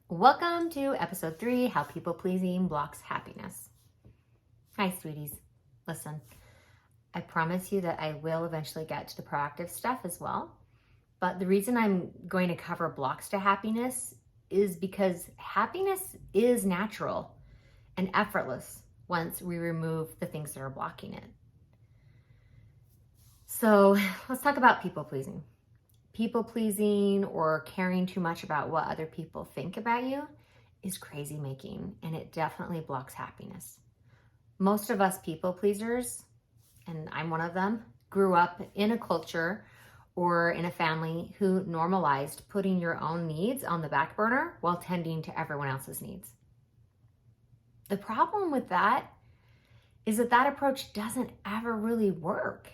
Welcome to episode 3, How People Pleasing Blocks Happiness. Hi, sweeties. Listen, I promise you that I will eventually get to the proactive stuff as well. But the reason I'm going to cover blocks to happiness is because happiness is natural and effortless once we remove the things that are blocking it. So let's talk about people pleasing. People pleasing or caring too much about what other people think about you is crazy making, and it definitely blocks happiness. Most of us people pleasers, and I'm one of them, grew up in a culture or in a family who normalized putting your own needs on the back burner while tending to everyone else's needs. The problem with that is that approach doesn't ever really work.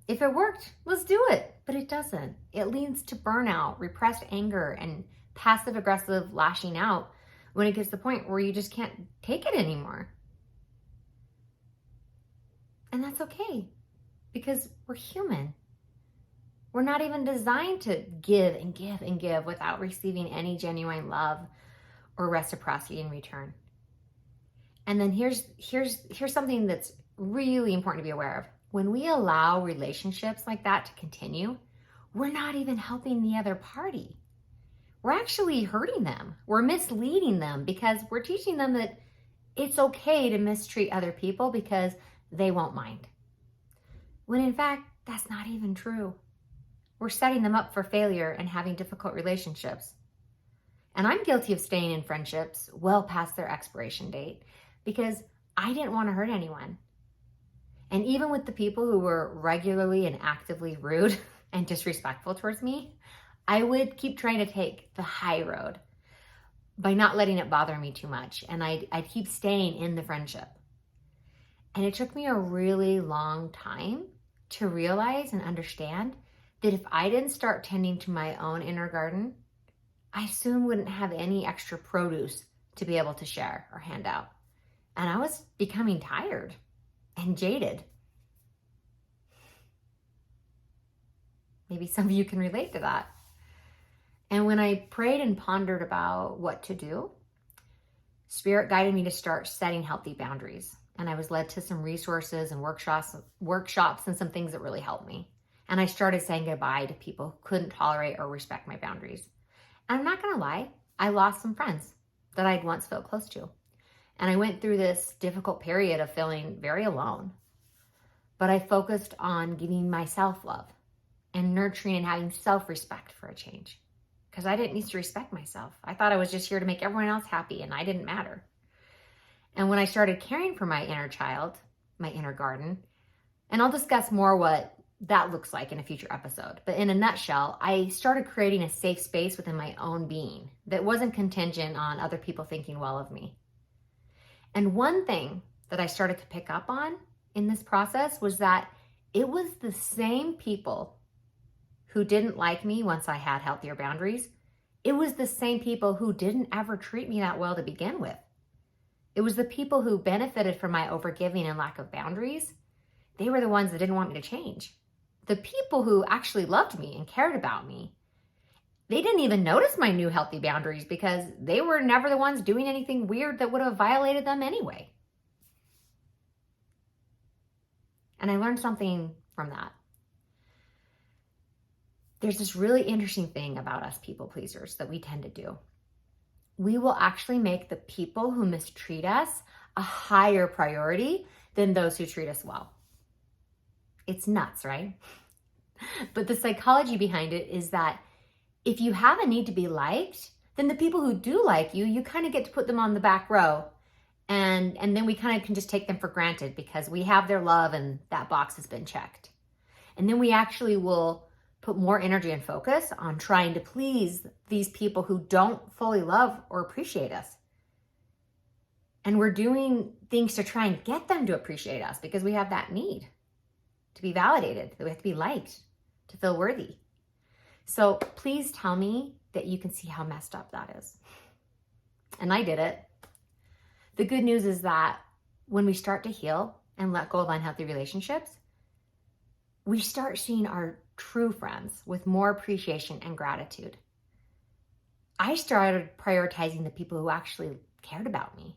If it worked, let's do it, but it doesn't. It leads to burnout, repressed anger, and passive aggressive lashing out when it gets to the point where you just can't take it anymore. And that's okay, because we're human. We're not even designed to give and give and give without receiving any genuine love or reciprocity in return. And then here's something that's really important to be aware of. When we allow relationships like that to continue, we're not even helping the other party. We're actually hurting them. We're misleading them because we're teaching them that it's okay to mistreat other people because they won't mind. When in fact, that's not even true. We're setting them up for failure and having difficult relationships. And I'm guilty of staying in friendships well past their expiration date because I didn't want to hurt anyone. And even with the people who were regularly and actively rude and disrespectful towards me, I would keep trying to take the high road by not letting it bother me too much. And I'd keep staying in the friendship. And it took me a really long time to realize and understand that if I didn't start tending to my own inner garden, I soon wouldn't have any extra produce to be able to share or hand out. And I was becoming tired and jaded. Maybe some of you can relate to that. And when I prayed and pondered about what to do, Spirit guided me to start setting healthy boundaries. And I was led to some resources and workshops and some things that really helped me. And I started saying goodbye to people who couldn't tolerate or respect my boundaries. And I'm not gonna lie, I lost some friends that I'd once felt close to. And I went through this difficult period of feeling very alone. But I focused on giving myself love and nurturing and having self-respect for a change. Because I didn't need to respect myself. I thought I was just here to make everyone else happy and I didn't matter. And when I started caring for my inner child, my inner garden, and I'll discuss more what that looks like in a future episode. But in a nutshell, I started creating a safe space within my own being that wasn't contingent on other people thinking well of me. And one thing that I started to pick up on in this process was that it was the same people who didn't like me once I had healthier boundaries. It was the same people who didn't ever treat me that well to begin with. It was the people who benefited from my overgiving and lack of boundaries. They were the ones that didn't want me to change. The people who actually loved me and cared about me, they didn't even notice my new healthy boundaries because they were never the ones doing anything weird that would have violated them anyway. And I learned something from that. There's this really interesting thing about us people pleasers that we tend to do. We will actually make the people who mistreat us a higher priority than those who treat us well. It's nuts, right? But the psychology behind it is that if you have a need to be liked, then the people who do like you, you kind of get to put them on the back row. And then we kind of can just take them for granted because we have their love and that box has been checked. And then we actually will put more energy and focus on trying to please these people who don't fully love or appreciate us. And we're doing things to try and get them to appreciate us because we have that need to be validated, that we have to be liked, to feel worthy. So please tell me that you can see how messed up that is. And I did it. The good news is that when we start to heal and let go of unhealthy relationships, we start seeing our true friends with more appreciation and gratitude. I started prioritizing the people who actually cared about me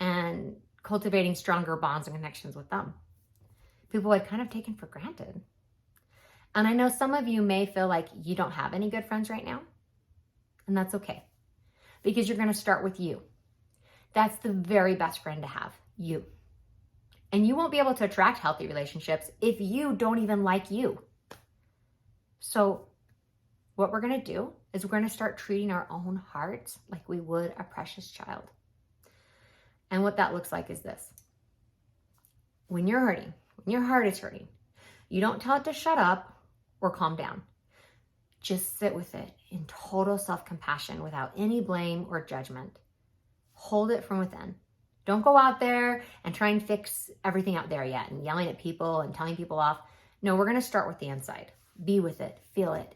and cultivating stronger bonds and connections with them. People I'd kind of taken for granted. And I know some of you may feel like you don't have any good friends right now, and that's okay, because you're going to start with you. That's the very best friend to have, you. And you won't be able to attract healthy relationships if you don't even like you. So what we're going to do is we're going to start treating our own hearts like we would a precious child. And what that looks like is this. When you're hurting, when your heart is hurting, you don't tell it to shut up or calm down. Just sit with it in total self-compassion without any blame or judgment. Hold it from within. Don't go out there and try and fix everything out there yet and yelling at people and telling people off. No, we're going to start with the inside. Be with it. Feel it.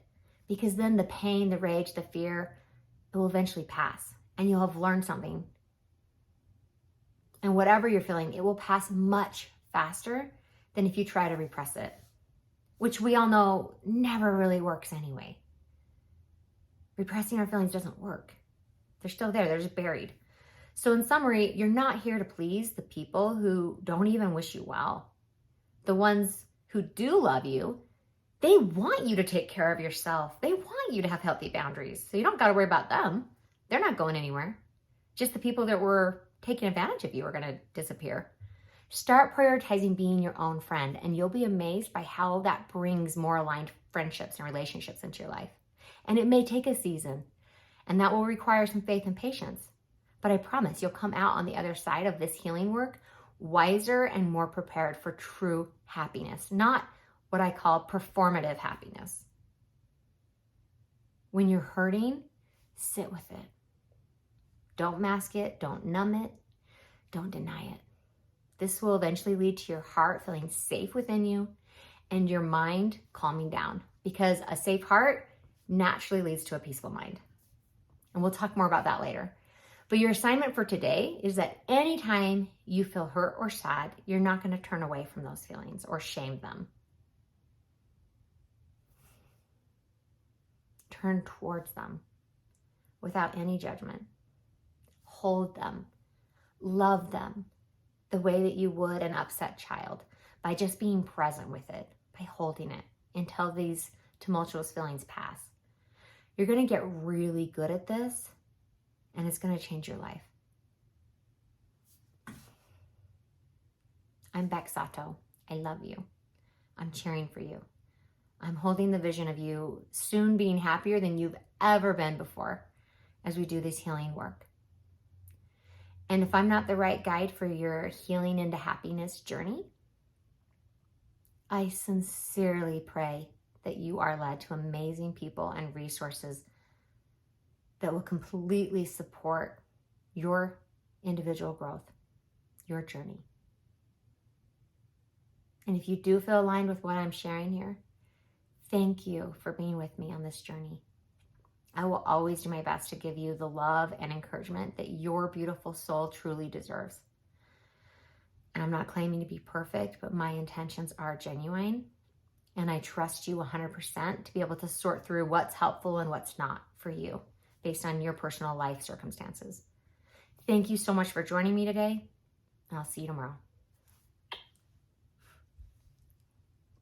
Because then the pain, the rage, the fear, it will eventually pass and you'll have learned something. And whatever you're feeling, it will pass much faster than if you try to repress it, which we all know never really works anyway. Repressing our feelings doesn't work. They're still there. They're just buried. So in summary, you're not here to please the people who don't even wish you well. The ones who do love you, they want you to take care of yourself. They want you to have healthy boundaries. So you don't got to worry about them. They're not going anywhere. Just the people that were taking advantage of you are going to disappear. Start prioritizing being your own friend, and you'll be amazed by how that brings more aligned friendships and relationships into your life. And it may take a season, and that will require some faith and patience. But I promise you'll come out on the other side of this healing work wiser and more prepared for true happiness, not what I call performative happiness. When you're hurting, sit with it. Don't mask it, don't numb it, don't deny it. This will eventually lead to your heart feeling safe within you and your mind calming down, because a safe heart naturally leads to a peaceful mind. And we'll talk more about that later. But your assignment for today is that anytime you feel hurt or sad, you're not going to turn away from those feelings or shame them. Turn towards them without any judgment. Hold them. Love them the way that you would an upset child, by just being present with it, by holding it until these tumultuous feelings pass. You're going to get really good at this, and it's going to change your life. I'm Beck Sato. I love you. I'm cheering for you. I'm holding the vision of you soon being happier than you've ever been before as we do this healing work. And if I'm not the right guide for your healing into happiness journey, I sincerely pray that you are led to amazing people and resources that will completely support your individual growth, your journey. And if you do feel aligned with what I'm sharing here, thank you for being with me on this journey. I will always do my best to give you the love and encouragement that your beautiful soul truly deserves. And I'm not claiming to be perfect, but my intentions are genuine. And I trust you 100% to be able to sort through what's helpful and what's not for you based on your personal life circumstances. Thank you so much for joining me today, and I'll see you tomorrow.